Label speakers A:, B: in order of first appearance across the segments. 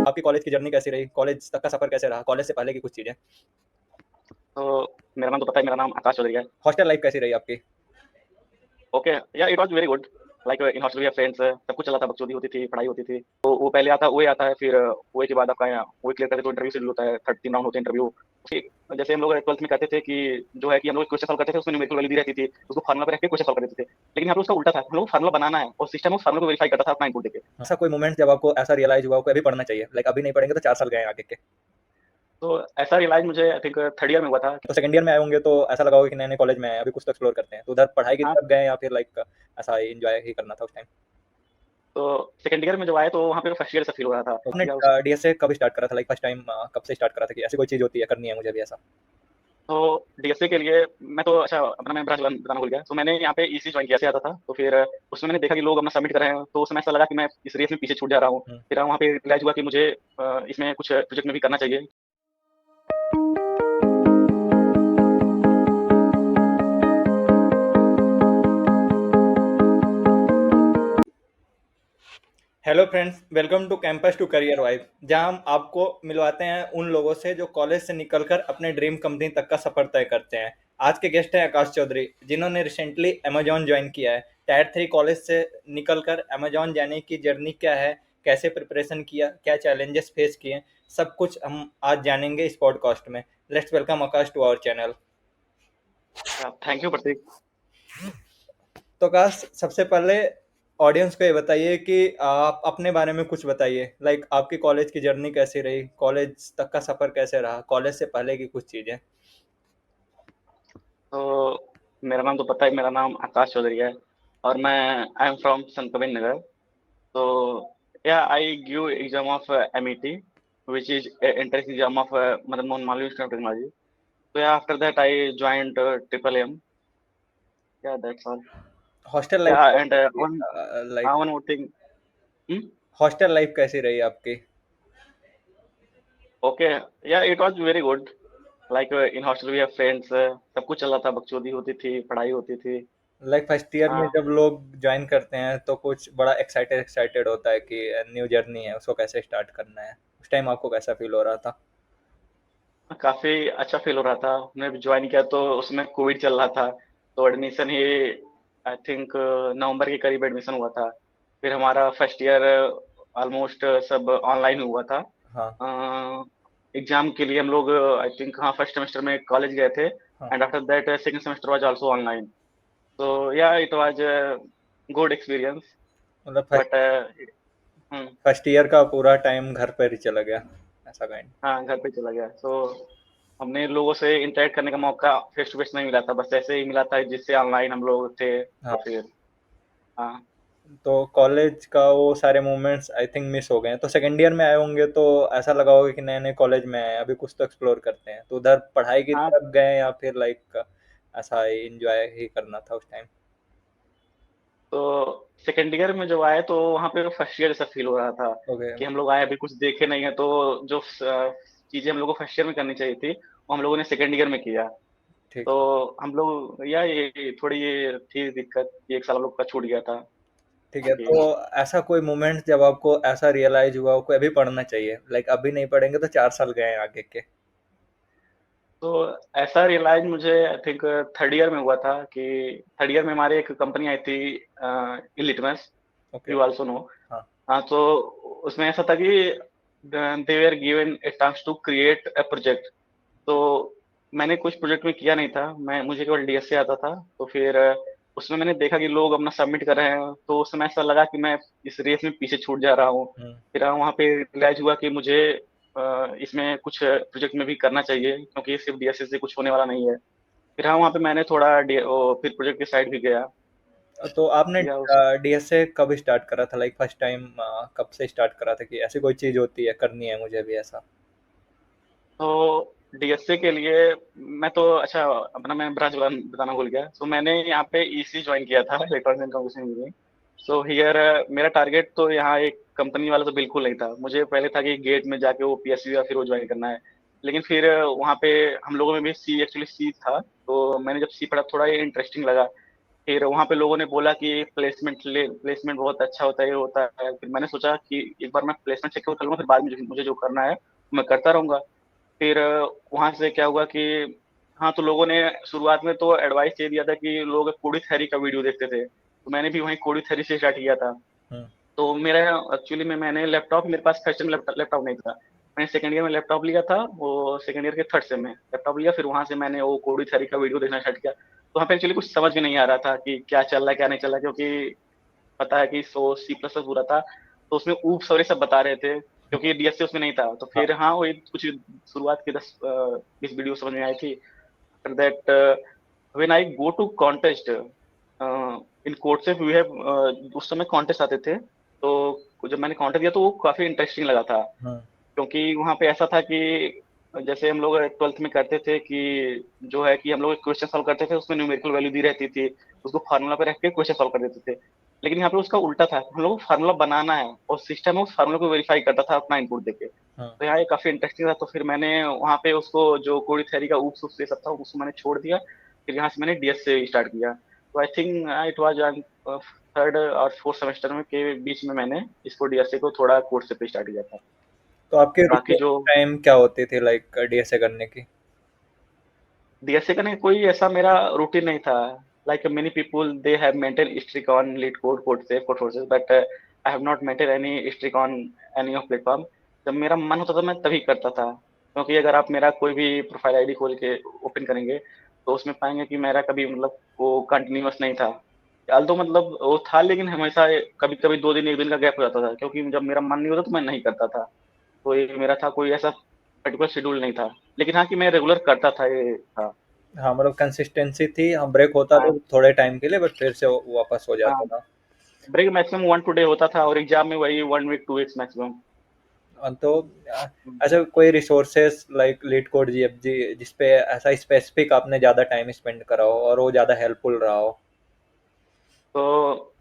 A: आपकी कॉलेज की जर्नी कैसी रही? कॉलेज तक का सफ़र कैसे रहा? कॉलेज से पहले की कुछ चीज़ें।
B: तो मेरा नाम तो पता है, मेरा नाम आकाश चौधरी है।
A: हॉस्टल लाइफ़ कैसी रही आपकी?
B: Okay, yeah it was very good. Like in hostel we have friends, सब कुछ चल रहा था, बकचोदी होती थी, पढ़ाई होती थी। तो वो पहले आता है, ओए आता है, फिर ओए के बाद आपका यहाँ ओए क्लियर करके तो इंटरव्यू शेड्यूल होता है, 13 राउंड होते हैं इंटरव्यू। फिर जैसे हम लोग 12th में कहते थे कि जो है कि हम लोग क्वेश्चन सॉल्व करते थे, उसमें न्यूमेरिकल वैल्यू दी रहती थी, उसको फार्मूला पे रख के क्वेश्चन सॉल्व कर देते थे। लेकिन यहाँ पे उसका उल्टा था, हम लोग को फार्मूला बनाना है और सिस्टम उस फार्मूला को वेरीफाई करता था अपना इनपुट देके।
A: ऐसा कोई मोमेंट जब आपको ऐसा रियलाइज़ हुआ हो कि अभी पढ़ना चाहिए, लाइक अभी नहीं पढ़ेंगे तो 4 साल गए हैं आगे के?
B: तो ऐसा रियलाइज़ मुझे आई थिंक 3rd ईयर में हुआ था।
A: तो सेकंड ईयर में आए होंगे तो ऐसा लगा होगा कि नए-नए कॉलेज में आए हैं, अभी कुछ तो एक्सप्लोर करते हैं। तो उधर पढ़ाई की
B: हाँ,
A: तरफ गए या फिर लाइक ऐसा एन्जॉय ही करना था उस टाइम?
B: तो 2nd ईयर में जब आए तो वहाँ पे फर्स्ट ईयर ऐसा फील हो रहा था।
A: तो आपने
B: या उस
A: डीएसए कब स्टार्ट करा था? लाइक फर्स्ट टाइम कब से स्टार्ट करा था कि ऐसी कोई चीज़ होती है, करनी है मुझे भी ऐसा?
B: तो डीएसए के लिए मैं तो अच्छा अपना मैं ब्रांच बताना भूल गया। तो मैंने यहाँ पे ईसी जॉइन किया से आता था, तो फिर उसमें मैंने देखा कि लोग अपना सबमिट कर रहे हैं, तो उस समय ऐसा लगा कि मैं इस रेस में पीछे छूट जा रहा हूँ।
A: हुँ।
B: फिर वहाँ पे रियलाइज़ हुआ कि मुझे इसमें कुछ प्रोजेक्ट में भी करना चाहिए।
A: Hello friends, welcome to campus to career vibe, जहां हम आपको मिलवाते हैं उन लोगों से जो कॉलेज से निकलकर अपने ड्रीम कंपनी तक का सफर तय करते हैं। आज के गेस्ट हैं आकाश चौधरी, जिन्होंने रिसेंटली अमेजॉन ज्वाइन किया है। टायर 3 कॉलेज से निकलकर अमेजॉन जाने की जर्नी क्या है, कैसे प्रिपरेशन किया, क्या चैलेंजेस फेस किए, सब कुछ हम आज जानेंगे इस पॉडकास्ट में। Let's welcome Aakash to our channel.
B: Thank you Prateek.
A: तो आकाश, सबसे पहले ऑडियंस को ये बताइए कि आप अपने बारे में कुछ बताइए, लाइक आपकी कॉलेज की जर्नी कैसी रही, कॉलेज तक का सफ़र कैसे रहा, कॉलेज से पहले की कुछ चीज़ें।
B: तो मेरा नाम तो पता है, मेरा नाम आकाश चौधरी है और मैं आई एम फ्रॉम संत कबीर नगर। तो yeah I give exam of MET which is entrance exam of Madan Mohan Malaviya institute of technology. तो yeah after that I joined triple M. Yeah that's all.
A: Hostel life
B: yeah and
A: कैसी रही?
B: One
A: like
B: one more thing.
A: Hostel life कैसी रही आपकी?
B: Okay, yeah it was very good. Like in hostel we have friends, सब कुछ चल रहा था, बकचोदी होती थी, पढ़ाई होती थी।
A: लाइक फर्स्ट ईयर में
B: हाँ,
A: जब लोग ज्वाइन करते हैं तो कुछ बड़ा एक्साइटेड एक्साइटेड होता है कि न्यू जर्नी है, उसको कैसे स्टार्ट करना है। उस टाइम आपको कैसा फील हो रहा था?
B: काफी अच्छा फील हो रहा था। हमने भी ज्वाइन किया तो उसमें कोविड चल रहा था, तो admission he I think November के करीब एडमिशन हुआ था। फिर हमारा फर्स्ट ईयर ऑलमोस्ट सब ऑनलाइन हुआ था।
A: हाँ।
B: एग्जाम के लिए हम लोग आई थिंक हाँ फर्स्ट सेमेस्टर में कॉलेज गए थे
A: हाँ,
B: and after that second semester was also online. तो या इट वाज गुड एक्सपीरियंस।
A: मतलब
B: बट
A: फर्स्ट ईयर का पूरा टाइम घर पर ही चला गया, ऐसा काइंड।
B: हाँ, घर पे चला गया। सो हमने लोगों से इंटरेक्ट करने का मौका फेस टू फेस नहीं मिला था, बस ऐसे ही मिला था जिससे ऑनलाइन हम लोग थे। तो
A: हाँ।
B: फिर हाँ,
A: तो कॉलेज का वो सारे मोमेंट्स आई थिंक मिस हो गए हैं। तो सेकंड ईयर में आए होंगे तो ऐसा लगा होगा कि नए नए कॉलेज में आए हैं, अभी कुछ तो एक्सप्लोर करते हैं। तो उधर पढ़ाई की
B: हाँ,
A: तरफ गए या फिर लाइक ऐसा एंजॉय ही करना था उस टाइम?
B: तो सेकेंड ईयर में जब आए तो वहाँ पे फर्स्ट ईयर जैसा फील हो रहा था
A: ओके।
B: कि हम लोग आए अभी कुछ देखे नहीं है। तो जो चीजें हम लोग को फर्स्ट ईयर में करनी चाहिए थी वो हम लोगों ने सेकेंड ईयर में किया।
A: ठीक।
B: तो हम लोग या ये थोड़ी ये थी दिक्कत, ये एक साल हम लोग का छूट गया था
A: ठीक है, तो
B: क्योंकि
A: ऐसा कोई मोमेंट जब आपको ऐसा रियलाइज हुआ हो कि अभी पढ़ना चाहिए, लाइक अभी नहीं पढ़ेंगे तो 4 साल गए हैं आगे के?
B: तो ऐसा रियलाइज मुझे आई थिंक थर्ड ईयर में हुआ था कि थर्ड ईयर में हमारी एक कंपनी आई थी eLitmus,
A: okay.
B: You also know.
A: हाँ।
B: हाँ, तो उसमें ऐसा था कि they were given a task to create a project. तो मैंने कुछ प्रोजेक्ट में किया नहीं था, मैं मुझे केवल डीएसए आता था। तो फिर उसमें मैंने देखा कि लोग अपना सबमिट कर रहे हैं, तो उस समय ऐसा लगा कि मैं इस रेस में पीछे छूट जा रहा हूँ।
A: हम्म।
B: फिर वहाँ पे रियलाइज हुआ कि मुझे इसमें कुछ प्रोजेक्ट में भी करना चाहिए क्योंकि सिर्फ डीएसए से कुछ होने वाला नहीं है। फिर हाँ, वहाँ पे मैंने थोड़ा फिर प्रोजेक्ट के साइड भी गया।
A: तो आपने
B: या उस
A: डीएसए कब स्टार्ट करा था, लाइक फर्स्ट टाइम कब से स्टार्ट करा था कि ऐसी कोई चीज होती है, करनी है मुझे भी ऐसा?
B: तो डीएसए के लिए मैं तो अच्छा अपना मैं ब्रांच बताना भूल गया। सो मैंने यहाँ पे ईसी ज्वाइन किया था, electronics and communication engineering. So here मेरा टारगेट तो यहाँ एक कंपनी वाला तो बिल्कुल नहीं था। मुझे पहले था कि गेट में जाके वो पीएसयू या फिर वो ज्वाइन करना है। लेकिन फिर वहाँ पे हम लोगों में भी सी एक्चुअली सी था, तो मैंने जब सी पढ़ा थोड़ा ये इंटरेस्टिंग लगा। फिर वहाँ पे लोगों ने बोला कि प्लेसमेंट बहुत अच्छा होता है, ये होता है। फिर मैंने सोचा कि एक बार मैं प्लेसमेंट सिक्योर कर लूँगा, फिर बाद में मुझे जो करना है मैं करता रहूंगा। फिर वहां से क्या हुआ कि हाँ, तो लोगों ने शुरुआत में तो एडवाइस ये दिया था कि लोग कोडी थेरी का वीडियो देखते थे, तो मैंने भी वहीं कोडी थेरी से स्टार्ट किया था।
A: हम्म।
B: तो मेरा एक्चुअली में मैंने लैपटॉप, मेरे पास फर्स्ट में लैपटॉप नहीं था। मैंने सेकंड ईयर में लैपटॉप लिया था, वो सेकंड ईयर के थर्ड सेम में लैपटॉप लिया। फिर वहां से मैंने वो कोडी थेरी का वीडियो देखना स्टार्ट किया। तो वहाँ पे एक्चुअली कुछ समझ में नहीं आ रहा था कि क्या चल रहा है क्या नहीं चल रहा है, क्योंकि पता है कि सो सी प्लस प्लस पूरा था, तो उसमें ऊप्स और ये सब बता रहे थे, क्योंकि डीएससी उसमें नहीं था। तो फिर
A: हाँ।
B: हाँ, वही कुछ शुरुआत की 10-20 वीडियो समझ में आई थी। after that when I go to contest in Coursera we have उस समय कॉन्टेस्ट आते थे। तो जब मैंने कॉन्टेस्ट दिया तो वो काफी इंटरेस्टिंग लगा था,
A: हम्म।
B: क्योंकि वहाँ पे ऐसा था कि जैसे हम लोग ट्वेल्थ में करते थे कि जो है कि हम लोग क्वेश्चन सॉल्व करते थे, उसमें न्यूमेरिकल वैल्यू दी रहती थी, उसको फार्मूला पे रख के क्वेश्चन सॉल्व कर देते थे। लेकिन यहाँ पे उसका उल्टा था, हम लोग को फार्मूला बनाना है और सिस्टम उस फार्मूला को वेरीफाई करता था अपना इनपुट देके।
A: हाँ।
B: तो यहाँ ये काफी इंटरेस्टिंग था। तो फिर मैंने वहाँ पे उसको जो कोडी थ्योरी का ऊप्स ये सब था उसको मैंने छोड़ दिया। फिर यहाँ से मैंने डीएस से स्टार्ट किया। तो I think it was third और फोर्थ सेमेस्टर में के बीच में मैंने इसको डीएसए को थोड़ा कोर्स से स्टार्ट किया था।
A: तो आपकी
B: बाकी
A: रूटीन
B: जो
A: टाइम क्या होती थी लाइक डीएसए करने की?
B: डीएसए करने का कोई ऐसा मेरा रूटीन नहीं था। Like many people they have maintain streak on LeetCode CodeChef Codeforces, but I have not maintain any streak on any of platform. जब मेरा मन होता था मैं तभी करता था, क्योंकि अगर आप मेरा कोई भी प्रोफाइल आईडी खोल के ओपन करेंगे तो उसमें पाएंगे कि मेरा कभी मतलब वो कंटिन्यूअस नहीं था। तो मतलब वो था, लेकिन हमेशा कभी कभी 2 दिन 1 दिन का गैप हो जाता था, क्योंकि जब मेरा मन नहीं होता तो मैं नहीं करता था। तो ये मेरा था, कोई ऐसा पर्टिकुलर शेड्यूल नहीं था। लेकिन हाँ, कि मैं रेगुलर करता था, ये था।
A: हाँ, मतलब कंसिस्टेंसी थी, हाँ, ब्रेक होता
B: हाँ
A: तो थोड़े टाइम के लिए बट फिर से वो वापस हो
B: हाँ,
A: जाता था।
B: ब्रेक मैक्सिमम 1 2 डे होता था, और एग्जाम में वही 1 वीक 2 वीक्स मैक्सिमम।
A: तो अच्छा, कोई resources like leet code GFG जिसपे ऐसा स्पेसिफिक आपने ज़्यादा टाइम स्पेंड करा हो और वो ज़्यादा हेल्पफुल रहा हो?
B: तो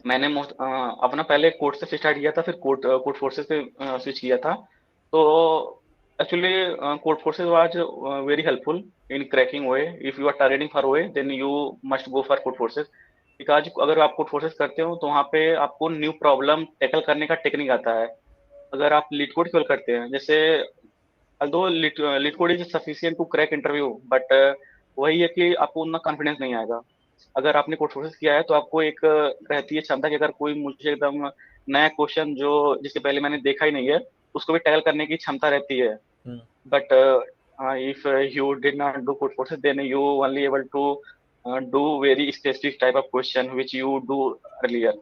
B: मैंने अपना पहले कोड से स्टार्ट किया था, फिर कोड कोड फोर्सेस पे स्विच किया था। तो actually Codeforces was very helpful in cracking OA. If you are targeting for OA then you must go for Codeforces, because अगर आप कोड फोर्सेस करते हो तो वहाँ पे आपको न्यू प्रॉब्लम टैकल करने का टेक्निक आता है। अगर आप लीड कोड केवल करते हैं, जैसे although LeetCode is sufficient to crack interview, but वही है कि आपको उतना कॉन्फिडेंस नहीं आएगा। अगर आपने कोड फोर्सेस किया है तो आपको एक रहती है क्षमता कि अगर कोई मुझे एकदम नया क्वेश्चन जो जिसके पहले मैंने देखा ही नहीं है, उसको भी टैकल करने की क्षमता रहती है।
A: Hmm.
B: But if you did not do code forces, then you only able to do very specific type of question which you do earlier.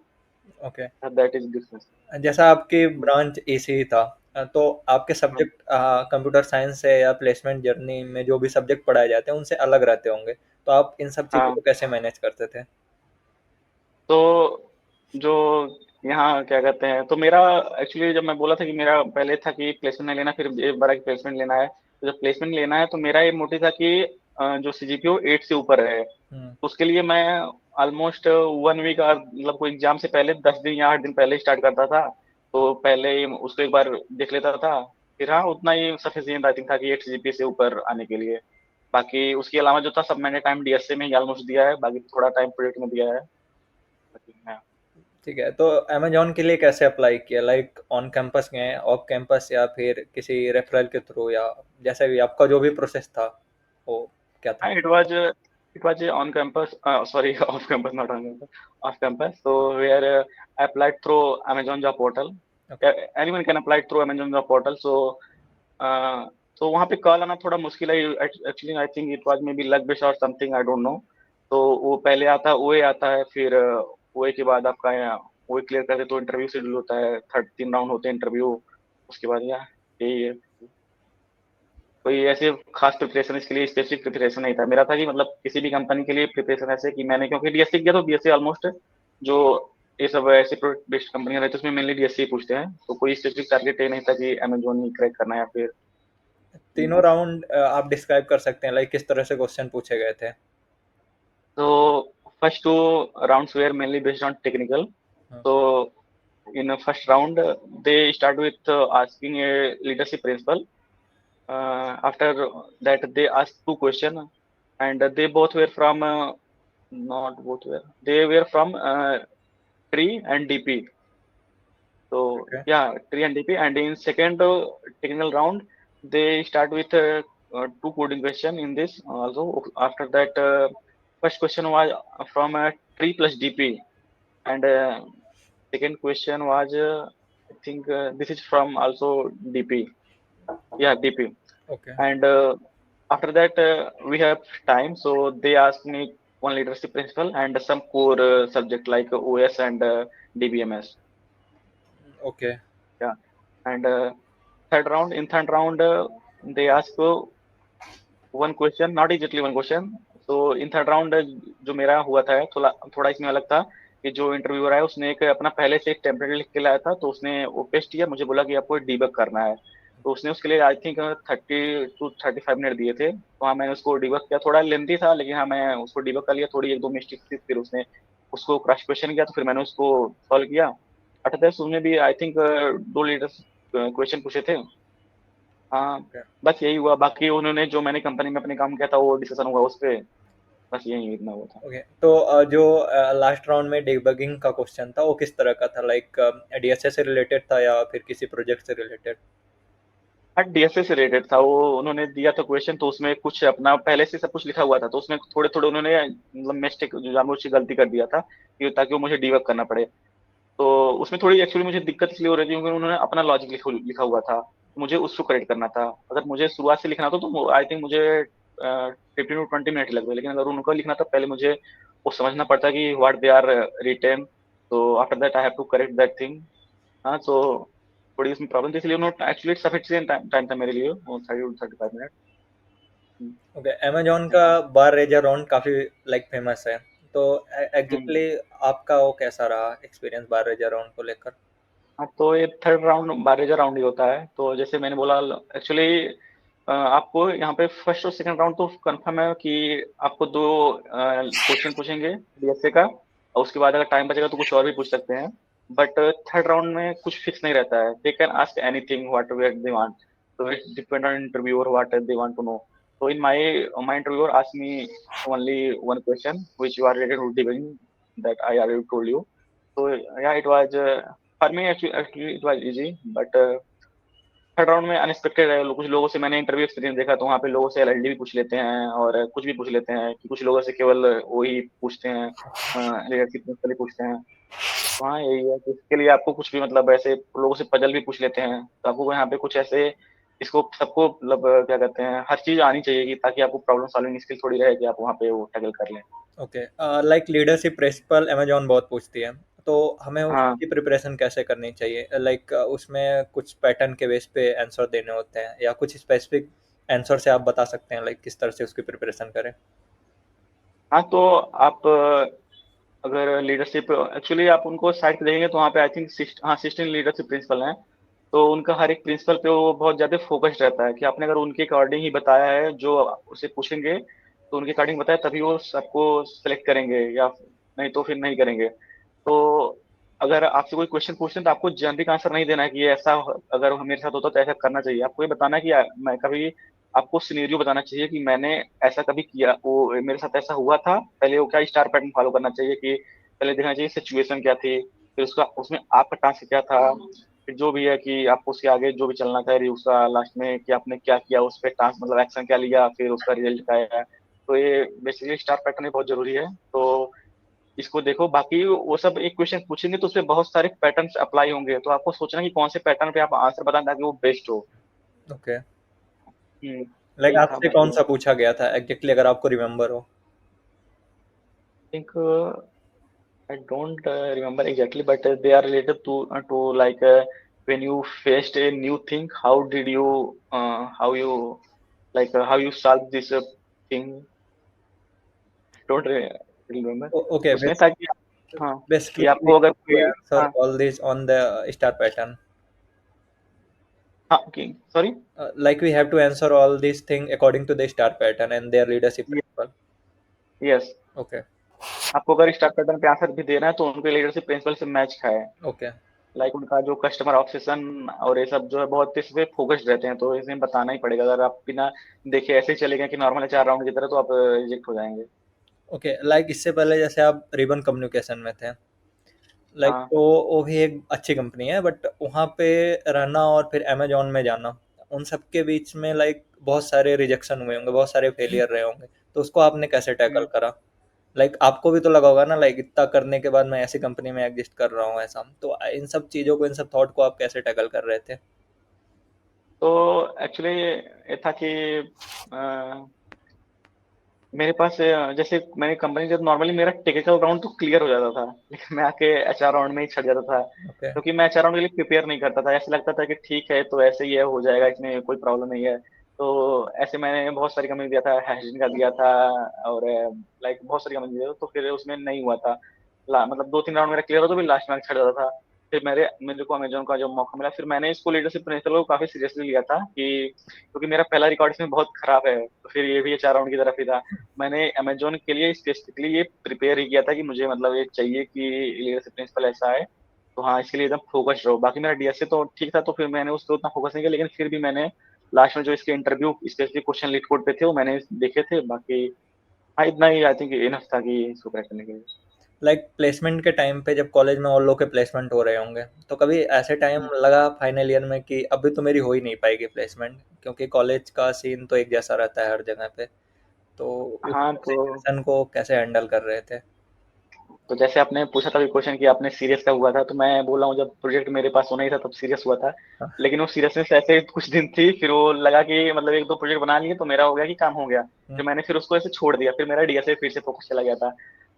A: Okay.
B: That is difference.
A: जैसा आपकी ब्रांच ईसीई था, तो आपके
B: हाँ
A: सब्जेक्ट कंप्यूटर साइंस है या placement journey में जो भी सब्जेक्ट पढ़ाए जाते हैं उनसे अलग रहते होंगे, तो आप इन सब चीज़ों
B: हाँ।
A: को कैसे मैनेज करते थे?
B: तो जो यहाँ क्या कहते हैं, तो मेरा एक्चुअली जब मैं बोला था कि मेरा पहले था कि प्लेसमेंट नहीं लेना, फिर एक बार प्लेसमेंट लेना है। तो जब प्लेसमेंट लेना है तो मेरा ये मोटिव था कि जो सीजीपीओ 8 से ऊपर है।
A: हुँ।
B: उसके लिए मैं ऑलमोस्ट 1 वीक और मतलब कोई एग्जाम से पहले 10 दिन या 8 दिन पहले स्टार्ट करता था। तो पहले ही उसको एक बार देख लेता था। फिर हाँ, उतना ही सफिशियंट आई थिंक था कि 8 सीजीपीए से ऊपर आने के लिए। बाकी उसके अलावा जो था सब मैंने टाइम डीएसए में ही ऑलमोस्ट दिया है, बाकी थोड़ा टाइम प्रोजेक्ट में दिया है। बाकी हाँ।
A: ठीक है, तो अमेज़न के लिए कैसे अप्लाई किया? लाइक ऑन कैंपस गए, ऑफ कैंपस या फिर किसी रेफरल के थ्रू, या जैसे भी आपका जो भी प्रोसेस था, वो क्या था?
B: It was on campus, sorry, off campus, not on campus, off campus. So where I applied through Amazon job portal.
A: Okay.
B: Anyone can apply through Amazon job portal. Uh, so वहाँ पे call आना थोड़ा मुश्किल है। Actually I think it was may be luck based और something, I don't know. तो वो पहले आता है, ओए आता है, फिर ओए के बाद आपका ओए क्लियर करते तो इंटरव्यू शेड्यूल होता है, 3 राउंड होते हैं इंटरव्यू। उसके बाद यही है। कोई ऐसे खास प्रिपरेशन इसके लिए स्पेसिफिक प्रिपरेशन नहीं था मेरा, था कि मतलब किसी भी कंपनी के लिए प्रिपरेशन ऐसे कि मैंने क्योंकि डीएससी किया, तो डीएससी ऑलमोस्ट जो ये सब ऐसे प्रोडक्ट बेस्ड कंपनियां रहती है उसमें मेनली डीएससी पूछते हैं। तो कोई स्पेसिफिक टारगेट ये नहीं था कि अमेजोन ही क्रैक करना है या फिर।
A: तीनों राउंड आप डिस्क्राइब कर सकते हैं लाइक किस तरह से क्वेश्चन पूछे गए थे?
B: तो first 2 rounds were mainly based on technical.
A: हाँ।
B: तो in first round they start with asking a leadership principle. After that they ask 2 questions, and they both were from not both were. They were from Tree and DP. So
A: Okay.
B: yeah, Tree and DP. And in second technical round, they start with two coding question in this. Also after that, first question was from Tree plus DP, and second question was I think this is from also DP. Yeah, DP.
A: Okay.
B: And after that, we have time. So they asked me one leadership principle and some core subject like OS and DBMS.
A: Okay.
B: Yeah. And in third round, they ask one question, not exactly one question. So in third round जो मेरा हुआ था थोड़ा थोड़ा इसमें अलग था कि जो इंटरव्यूअर है उसने एक अपना पहले से एक टेम्पलेट लिख के लाया था, तो उसने वो पेस्ट किया, मुझे बोला कि आपको डीबग करना है। तो उसने उसके लिए आई थिंक 30 to 35 मिनट दिए थे, तो हाँ मैंने उसको डीबग किया। थोड़ा लेंथी था लेकिन हाँ मैं उसको डीबग कर लिया। थोड़ी एक दो मिस्टेक थी, फिर उसने उसको क्रॉस क्वेश्चन किया, तो फिर मैंने उसको सॉल्व किया। अटदर्स उसमें भी आई थिंक दो लीडर्स क्वेश्चन पूछे थे। हाँ,
A: Okay.
B: बस यही हुआ। बाकी उन्होंने जो मैंने कंपनी में अपने काम किया था वो डिस्कशन हुआ उस पे। बस यही इतना हुआ था।
A: ओके, तो जो लास्ट राउंड में डिबगिंग का क्वेश्चन था वो किस तरह का था, लाइक डीएसए से रिलेटेड था या फिर किसी प्रोजेक्ट से रिलेटेड?
B: हाँ, डीएसए से रिलेटेड था वो। उन्होंने दिया था क्वेश्चन, तो उसमें कुछ अपना पहले से सब कुछ लिखा हुआ था, तो उसमें थोड़े थोड़े उन्होंने मतलब मिस्टेक जानबूझ के गलती कर दिया था कि ताकि वो मुझे डिबग करना पड़े। तो उसमें थोड़ी एक्चुअली मुझे दिक्कत इसलिए हो रही थी क्योंकि उन्होंने अपना लॉजिक लिखा हुआ था, मुझे उसको करेक्ट करना था। अगर मुझे शुरुआत से लिखना था तो आई थिंक मुझे 15 to 20 मिनट लगते, लेकिन अगर उनको लिखना था पहले मुझे वो समझना पड़ता कि व्हाट दे आर रिटेन। तो after that I have to correct that thing. हाँ, तो थोड़ी इसमें प्रॉब्लम थी, इसलिए उन्होंने एक्चुअली सफिशिएंट टाइम था मेरे लिए वो 30 to 35 मिनट।
A: ओके, अमेजोन का बार रेजर राउंड काफ़ी लाइक फेमस है, तो
B: हम्म।
A: एग्जैक्टली आपका वो कैसा रहा एक्सपीरियंस बार रेजर राउंड को लेकर?
B: हाँ, तो ये थर्ड राउंड बारेजा राउंड ही होता है। तो जैसे मैंने बोला एक्चुअली आपको यहाँ पे फर्स्ट और सेकंड राउंड तो कंफर्म है कि आपको दो क्वेश्चन पूछेंगे डीएसए का, और उसके बाद अगर टाइम बचेगा तो कुछ और भी पूछ सकते हैं। बट थर्ड राउंड में कुछ फिक्स नहीं रहता है, they can ask anything what they want. तो it depend on interviewer what they want to know. तो in my interviewer ask me only one question which you are related to debugging, that I already told you. So yeah, it was for me actually it was easy, but third round में unexpected है। कुछ लोगों से मैंने interview experience देखा, तो वहाँ पे लोगों से एलएलडी भी पूछ लेते हैं और कुछ भी पूछ लेते हैं कि कुछ लोगों से केवल वही पूछते हैं, लीडरशिप प्रिंसिपल ही पूछते हैं। तो हाँ, यही है कि इसके लिए आपको कुछ भी मतलब ऐसे लोगों से पजल भी पूछ लेते हैं, तो आपको यहाँ पे कुछ ऐसे इसको सबको मतलब क्या कहते हैं, हर चीज आनी चाहिए कि ताकि आपको प्रॉब्लम सॉल्विंग स्किल थोड़ी रहे कि आप वहाँ पे वो टैकल कर लें।
A: Okay, like leadership principle Amazon बहुत पूछती है, तो हमें
B: हाँ।
A: उसकी प्रिपरेशन कैसे करनी चाहिए? लाइक उसमें कुछ पैटर्न के बेस पे आंसर देने होते हैं या कुछ स्पेसिफिक आंसर से आप बता सकते हैं लाइक किस तरह से उसकी प्रिपरेशन करें?
B: हाँ, तो आप अगर लीडरशिप एक्चुअली आप उनको साइड पे देखेंगे तो वहाँ पे आई थिंक 16 लीडरशिप प्रिंसिपल हैं। तो उनका हर एक प्रिंसिपल पे वो बहुत ज्यादा फोकस्ड रहता है कि आपने अगर उनके अकॉर्डिंग ही बताया है जो उसे पूछेंगे, तो उनके अकॉर्डिंग बताया तभी वो सबको सेलेक्ट करेंगे, या नहीं तो फिर नहीं करेंगे। तो अगर आपसे कोई क्वेश्चन पूछते हैं तो आपको जेनरिक आंसर नहीं देना है कि ये ऐसा अगर मेरे साथ होता तो ऐसा करना चाहिए। आपको ये बताना है कि मैं कभी आपको सिनेरियो बताना चाहिए कि मैंने ऐसा कभी किया, वो मेरे साथ ऐसा हुआ था, पहले वो क्या स्टार पैटर्न फॉलो करना चाहिए कि पहले देखना चाहिए सिचुएशन क्या थी, फिर उसका उसमें आपका टास्क क्या था, फिर जो भी है कि आपको उसके आगे जो भी चलना था उसका लास्ट में कि आपने क्या किया उस पर टास्क मतलब एक्शन क्या लिया, फिर उसका रिजल्ट क्या है। तो ये बेसिकली स्टार पैटर्न बहुत जरूरी है। तो इसको देखो, बाकी वो सब एक क्वेश्चन पूछेंगे तो उसपे बहुत सारे पैटर्न्स अप्लाई होंगे, तो आपको सोचना कि कौन से पैटर्न पे आप आंसर बताएं ताकि वो बेस्ट हो।
A: ओके,
B: हम्म,
A: लाइक
B: यही था
A: आपसे कौन
B: बाकी।
A: सा पूछा गया था एग्जैक्टली अगर आपको रिमेम्बर हो?
B: Think I don't remember exactly, but they are related to like when you faced a new thing, how did you how you like how you solve this thing? Don't remember।
A: Okay,
B: उसमें था कि हाँ, कि
A: basically we
B: आपको अगर
A: have to
B: कोई
A: answer
B: हाँ
A: all this on the star pattern.
B: हाँ कि sorry.
A: Like we have to answer all these things according to the star pattern and their leadership principle.
B: Yes,
A: Okay.
B: आपको अगर star pattern पे answer भी देना है तो उनके लीडरशिप प्रिंसिपल से मैच खाए।
A: Okay.
B: लाइक उनका जो कस्टमर ऑब्सेशन और ये सब जो है बहुत इस पे फोकस्ड रहते हैं, तो इसमें बताना ही पड़ेगा। अगर आप बिना देखे ऐसे ही चले गए कि नॉर्मल 4 राउंड की तरह, तो आप रिजेक्ट हो जाएंगे।
A: ओके, लाइक इससे पहले जैसे आप रिबन कम्युनिकेशन में थे, लाइक
B: हाँ।
A: तो वो भी एक अच्छी कंपनी है, बट वहाँ पे रहना और फिर अमेज़न में जाना, उन सब के बीच में लाइक बहुत सारे रिजेक्शन हुए होंगे, बहुत सारे फेलियर रहे होंगे, तो उसको आपने कैसे टैकल
B: हुँ।
A: करा? लाइक आपको भी तो लगा होगा ना, लाइक इतना करने के बाद मैं ऐसी कंपनी में एग्जिस्ट कर रहा हूँ ऐसा, तो इन सब चीज़ों को, इन सब थॉट को आप कैसे टैकल कर रहे थे?
B: तो एक्चुअली ये था कि अ, मेरे पास जैसे मैंने कंपनी जब नॉर्मली मेरा टेक्निकल राउंड तो क्लियर हो जाता था, लेकिन मैं आके एचआर राउंड में ही छट जाता था।
A: ओके।
B: क्योंकि मैं एचआर राउंड के लिए प्रिपेयर नहीं करता था, ऐसा लगता था कि ठीक है, तो ऐसे ही है, हो जाएगा, इसमें कोई प्रॉब्लम नहीं है। तो ऐसे मैंने बहुत सारी कंपनी दिया था, हैशडीन का दिया था और लाइक बहुत सारी कंपनी दिया था, तो फिर उसमें नहीं हुआ था। मतलब 2-3 राउंड मेरा क्लियर हो तो भी लास्ट में आके छट जाता था। फिर मेरे को अमेज़न का जो मौका मिला, फिर मैंने इसको लीडरशिप प्रिंसिपल को काफ़ी सीरियसली लिया था कि क्योंकि मेरा पहला रिकॉर्ड इसमें बहुत खराब है, तो फिर ये भी एचआर राउंड की तरफ ही था। मैंने अमेज़न के लिए स्पेसिफिकली ये प्रिपेयर ही किया था कि मुझे मतलब ये चाहिए कि लीडरशिप प्रिंसिपल ऐसा है, तो हाँ, इसके लिए एकदम फ़ोकस्ड रहो। बाकी मेरा डीएसए तो ठीक था, तो फिर मैंने उस पे उतना फ़ोकस नहीं किया, लेकिन फिर भी मैंने लास्ट में जो इसके interview specific question leet code पे थे, वो मैंने देखे थे। बाकी हाँ, इतना ही आई थिंक इनफ था कि इसको क्रैक करने के लिए।
A: लाइक प्लेसमेंट के टाइम पे जब कॉलेज में और लोग के प्लेसमेंट हो रहे होंगे, तो कभी ऐसे टाइम
B: हुँ।
A: लगा फाइनल ईयर में कि अभी तो मेरी हो ही नहीं पाएगी प्लेसमेंट, क्योंकि कॉलेज का सीन तो एक जैसा रहता है हर जगह पे, तो उस
B: हाँ, तो
A: सिचुएशन को कैसे हैंडल कर रहे थे?
B: तो जैसे आपने पूछा था अभी क्वेश्चन कि आपने सीरियस कब हुआ था, तो मैं बोल रहा हूँ जब प्रोजेक्ट मेरे पास होना ही था तब सीरियस हुआ था।
A: हाँ।
B: लेकिन वो सीरियसनेस ऐसे कुछ दिन थी, फिर वो लगा कि मतलब 1-2 प्रोजेक्ट बना लिए तो मेरा हो गया कि काम हो गया।
A: हम्म।
B: फिर मैंने फिर उसको ऐसे छोड़ दिया, फिर मेरा डीएसए फिर से फोकस चला गया था।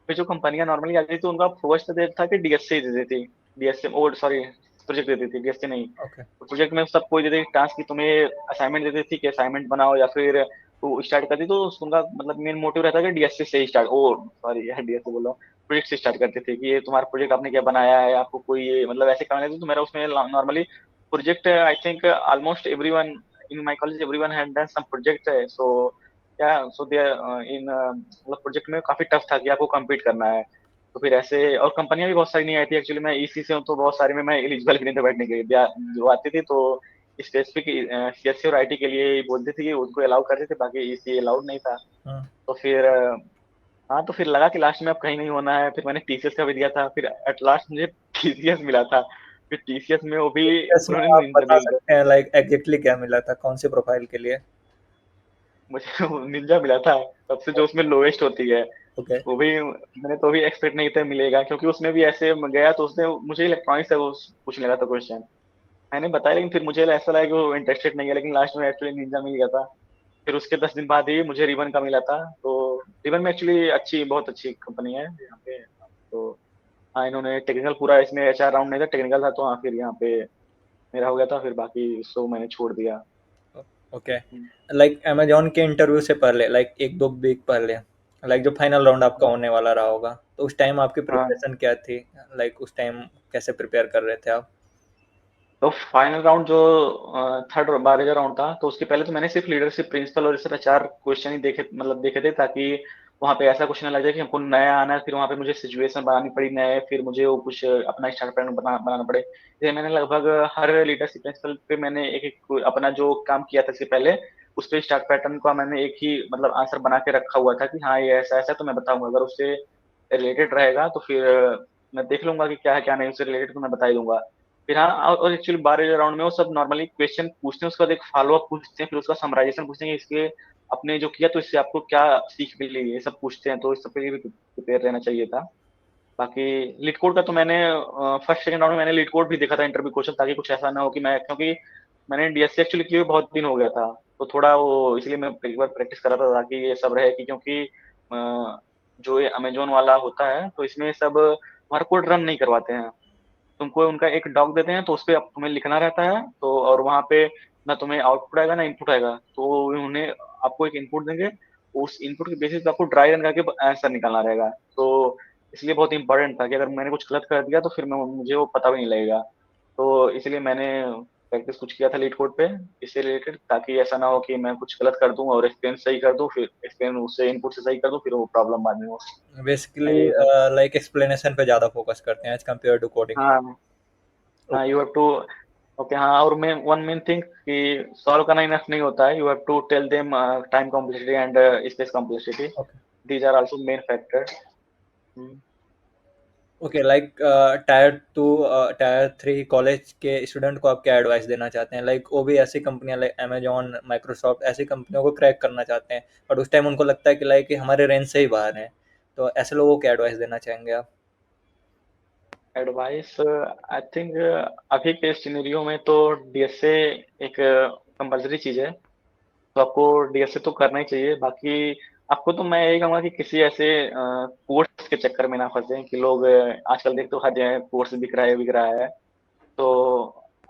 B: फिर जो कंपनियाँ नॉर्मली आती थी उनका फोकस तो ये था कि डीएसए दे देती थी। डीएसए ओह सॉरी प्रोजेक्ट दे देती थी, डीएसए नहीं।
A: ओके।
B: तो प्रोजेक्ट में सब कोई दे देती टास्क कि तुम्हें असाइनमेंट दे देती कि असाइनमेंट बनाओ या फिर वो स्टार्ट करती तो उनका मतलब मेन मोटिव रहता है कि डीएसए से ही स्टार्ट ओह सॉरी यार डीएसए बोल रहा हूँ। प्रोजेक्ट से स्टार्ट करते थे कि ये तुम्हारा प्रोजेक्ट आपने क्या बनाया है, आपको कोई ये मतलब ऐसे काम देते तो मेरा उसमें normally project I think almost everyone in my college everyone had done some project है सो या सो दे इन मतलब प्रोजेक्ट में काफी टफ था कि आपको कंप्लीट करना है। तो फिर ऐसे और कंपनियां भी बहुत सारी नहीं आई थी एक्चुअली मैं ईसी से हूँ तो बहुत सारी में मैं एलिजिबल भी नहीं था बैठने के लिए जो आती थी तो स्पेसिफिक सीएससी और आईटी के लिए ही बोलते थे कि उनको अलाउ करते थे बाकी ईसी अलाउड नहीं था।
A: हाँ।
B: तो फिर हाँ, तो फिर लगा कि लास्ट में अब कहीं नहीं होना है, फिर मैंने टीसीएस का भी दिया था, फिर एट लास्ट मुझे टीसीएस मिला था। फिर टीसीएस में वो भी
A: इसमें
B: उन्होंने
A: आप
B: निंजा
A: बता
B: बिल्ड
A: सकते हैं लाइक एग्जैक्टली क्या मिला था, कौन सी प्रोफाइल के लिए?
B: मुझे वो निंजा मिला था, सबसे जो उसमें लोएस्ट होती है।
A: ओके।
B: वो भी मैंने तो भी एक्सपेक्ट नहीं था मिलेगा क्योंकि उसमें भी ऐसे गया तो उसने मुझे इलेक्ट्रॉनिक्स से वो पूछने लगा था क्वेश्चन। मैंने बताया लेकिन फिर मुझे ऐसा लगा कि वो इंटरेस्टेड नहीं है लेकिन लास्ट में एक्चुअली निंजा मिल गया था। फिर उसके 10 दिन बाद ही मुझे रिबन का मिला था। तो रिबन में एक्चुअली बहुत अच्छी कंपनी है यहाँ पे। तो हाँ, इन्होंने टेक्निकल पूरा इसमें एचआर राउंड नहीं था, टेक्निकल था तो हाँ, फिर यहाँ पे मेरा हो गया था, फिर बाकी उसको मैंने छोड़ दिया।
A: ओके।
B: हुँ,
A: लाइक अमेजोन के इंटरव्यू से पहले, लाइक एक दो वीक पहले, लाइक जो फाइनल राउंड आपका
B: हाँ,
A: होने वाला रहा होगा, तो उस टाइम आपकी
B: हाँ।
A: प्रिपरेशन क्या थी? लाइक उस टाइम कैसे प्रिपेयर कर रहे थे आप?
B: तो फाइनल राउंड जो थर्ड 12 राउंड था, तो उसके पहले तो मैंने सिर्फ लीडरशिप प्रिंसिपल और सिर्फ 4 क्वेश्चन ही देखे थे ताकि वहाँ पे ऐसा क्वेश्चन ना लग जाए कि हमको नया आना है, फिर वहाँ पे मुझे सिचुएशन बनानी पड़ी नए, फिर मुझे वो कुछ अपना स्टार्ट प्लान बनाना पड़े। इसलिए मैंने लगभग हर लीडरशिप प्रिंसिपल पे मैंने एक-एक अपना जो काम किया था इससे पहले, उस पे स्टार्ट पैटर्न का मैंने एक ही मतलब आंसर बना के रखा हुआ था कि हाँ, ये ऐसा-ऐसा है तो मैं बताऊँगा। अगर उससे रिलेटेड रहेगा तो फिर मैं देख लूँगा कि क्या है, क्या नहीं, उससे रिलेटेड तो मैं बता ही दूँगा। फिर हाँ और एक्चुअली 12 राउंड में वो सब नॉर्मली क्वेश्चन पूछते हैं, उसके बाद एक फ़ॉलो-अप पूछते हैं, फिर उसका समराइज़ेशन पूछते हैं कि इसके आपने जो किया तो इससे आपको क्या सीख मिली, ये सब पूछते हैं, तो इस सब के लिए भी प्रिपेयर रहना चाहिए था। बाकी लीड कोड का तो मैंने फर्स्ट सेकंड राउंड में मैंने लीड कोड भी देखा था इंटरव्यू क्वेश्चन ताकि कुछ ऐसा ना हो कि मैं क्योंकि मैंने डीएससी एक्चुअली किए हुए बहुत दिन हो गया था, तो थोड़ा वो इसलिए मैं एक बार प्रैक्टिस कर रहा था ताकि ये सब रहे कि क्योंकि जो ये अमेज़न वाला होता है, तो इसमें सब तुम्हारा कोड रन नहीं करवाते हैं। तुमको उनका एक डॉक देते हैं तो उसपे अब तुम्हें लिखना रहता है तो और वहाँ पे ना तुम्हें आउटपुट आएगा ना इनपुट आएगा। तो उन्हें आपको एक इनपुट देंगे, उस इनपुट के बेसिस पे आपको ड्राई रन करके आंसर निकालना रहेगा। तो इसलिए बहुत इम्पोर्टेंट था कि अगर मैंने कुछ गलत कर दिया तो फिर मैं मुझे वो पता भी नहीं लगेगा। तो इसलिए मैंने प्रैक्टिस कुछ किया था लीड कोड पे इससे रिलेटेड ताकि ऐसा ना हो कि मैं कुछ गलत कर दूँ और एक्सपेरियंस सही कर दूँ, फिर एक्सपेरियंस उससे इनपुट से सही कर दूँ, फिर वो प्रॉब्लम बाद में हो।
A: बेसिकली
B: यही था।
A: लाइक एक्सप्लेनेशन पे ज़्यादा फोकस करते हैं एज कम्पेयर टू कोडिंग।
B: हाँ। हाँ, यू हैव टू ओके हाँ और मेन वन मेन थिंग कि सॉल्व करना इनफ नहीं होता है, you have to tell them time complexity and space complexity. these are also main factor. Hmm.
A: Okay, like tyre 2 tyre 3 college के student को आप क्या एडवाइस देना चाहते हैं? लाइक वो भी ऐसी कंपनियां लाइक अमेजोन, माइक्रोसॉफ्ट ऐसी कंपनियों को क्रैक करना चाहते हैं, बट उस टाइम उनको लगता है कि लाइक हमारे रेंज से ही बाहर हैं, तो ऐसे लोगों को क्या एडवाइस देना चाहेंगे आप?
B: एडवाइस आई थिंक अभी के सिनेरियो में तो डीएसए एक कंपलसरी चीज है, तो आपको डीएसए तो करना ही चाहिए। बाकी आपको तो मैं यही कहूंगा कि किसी ऐसे कोर्स के चक्कर में ना फंसे कि लोग आजकल देख तो हर जगह कोर्स बिक रहा है। तो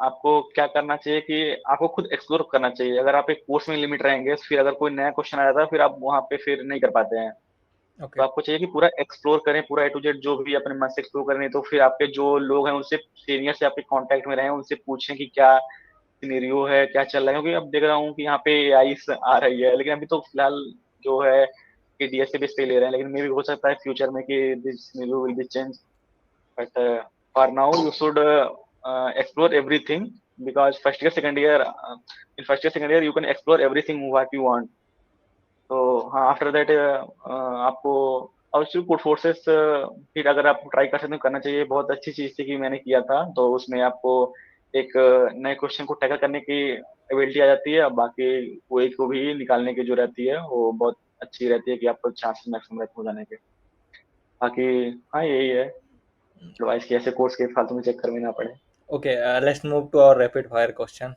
B: आपको क्या करना चाहिए कि आपको खुद एक्सप्लोर करना चाहिए। अगर आप एक कोर्स में लिमिट रहेंगे, फिर अगर कोई नया क्वेश्चन आ जाता है, फिर आप वहां पे फिर नहीं कर पाते हैं। तो
A: ओके।
B: आपको चाहिए कि पूरा एक्सप्लोर करें, पूरा ए टू जेड जो भी अपने मन से एक्सप्लोर करें। तो फिर आपके जो लोग हैं उनसे, सीनियर से आपके कांटेक्ट में रहें, उनसे पूछें कि क्या सिनेरियो है, क्या चल रहा है। क्योंकि अब देख रहा हूँ कि यहाँ पे एआई आ रही है, लेकिन अभी तो फिलहाल जो है कि डीएसए बेस पे ले रहे हैं, लेकिन मे भी हो सकता है फ्यूचर में कि this scenario will be change. But for now, you should explore everything, because first year, second year, you can explore everything what you want. तो हाँ, आफ्टर दैट आपको और सिर्फ कोड फोर्सेस फिर अगर आप ट्राई कर सकते हो, करना चाहिए। बहुत अच्छी चीज थी कि मैंने किया था, तो उसमें आपको एक नए क्वेश्चन को टैकल करने की एबिलिटी आ जाती है। अब बाकी वही को भी निकालने की जो रहती है वो बहुत अच्छी रहती है कि आपको चांस मैक्सिमम रहते हो जाने के। बाकी हाँ, यही है एडवाइस कि ऐसे कोर्स के फालतू में चक्कर में ना पड़े।
A: Okay, let's move to our rapid fire question.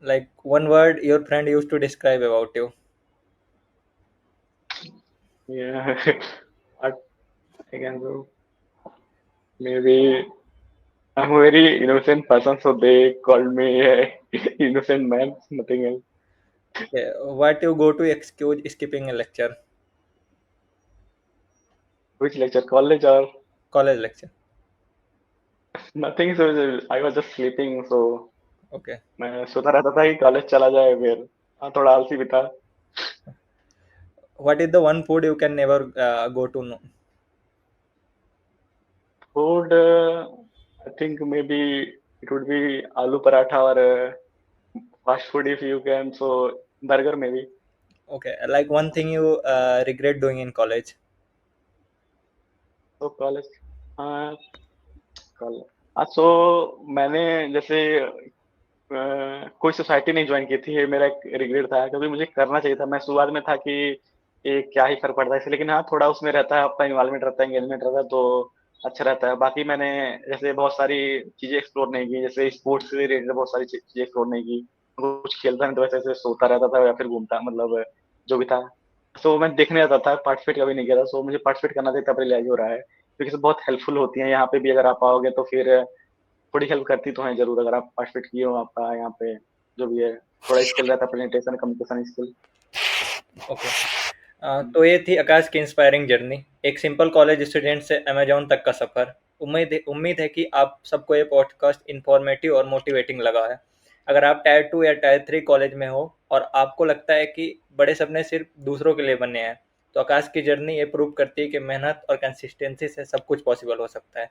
A: Like one word your friend use to describe about you.
B: Yeah, what I can do. Maybe I'm a very innocent person, so they called me a innocent man, nothing else.
A: Okay, what you go to excuse skipping a lecture?
B: Which lecture? College or
A: college lecture.
B: nothing? So I was just sleeping, so
A: ओके।
B: मैं सोता रहता था कि college चला जाए फिर। हाँ, थोड़ा आलसी भी था।
A: What is the one food you can never go to no?
B: Food, I think maybe it would be aloo paratha or fast food if you can. So burger maybe.
A: Okay, like one thing you regret doing in college?
B: तो college, हाँ, college, हाँ। सो मैंने जैसे कोई society नहीं join की थी, ये मेरा एक रिग्रेट था, क्योंकि मुझे करना चाहिए था। मैं शुरुआत में था कि ये क्या ही फर्क पड़ता है इससे, लेकिन हाँ, थोड़ा उसमें रहता है, अपना इन्वॉल्वमेंट रहता है, एंगेजमेंट रहता है, तो अच्छा रहता है। बाकी मैंने जैसे बहुत सारी चीजें एक्सप्लोर नहीं की, जैसे स्पोर्ट्स से रिलेटेड बहुत सारी चीजें एक्सप्लोर नहीं की। कुछ खेलता नहीं, तो वैसे ऐसे सोता रहता था या फिर घूमता, मतलब जो भी था। सो मैं देखने आता था, पार्टिसिपेट कभी नहीं किया था। सो मुझे पार्टिसिपेट करना था, तब रियलाइज हो रहा है, क्योंकि सब बहुत हेल्पफुल होती है यहाँ पे भी। अगर आप आओगे तो फिर थोड़ी हेल्प करती तो है जरूर, अगर आप पार्टिसिपेट किए हो, आपका यहाँ पे जो भी है थोड़ा स्किल रहता है, प्रेजेंटेशन कम्युनिकेशन स्किल।
A: ओके। तो ये थी आकाश की इंस्पायरिंग जर्नी, एक सिंपल कॉलेज स्टूडेंट से अमेजोन तक का सफर। उम्मीद है कि आप सबको ये पॉडकास्ट इंफॉर्मेटिव और मोटिवेटिंग लगा है। अगर आप टायर 2 या टायर 3 कॉलेज में हो और आपको लगता है कि बड़े सपने सिर्फ दूसरों के लिए बने हैं, तो आकाश की जर्नी ये प्रूव करती है कि मेहनत और कंसिस्टेंसी से सब कुछ पॉसिबल हो सकता है।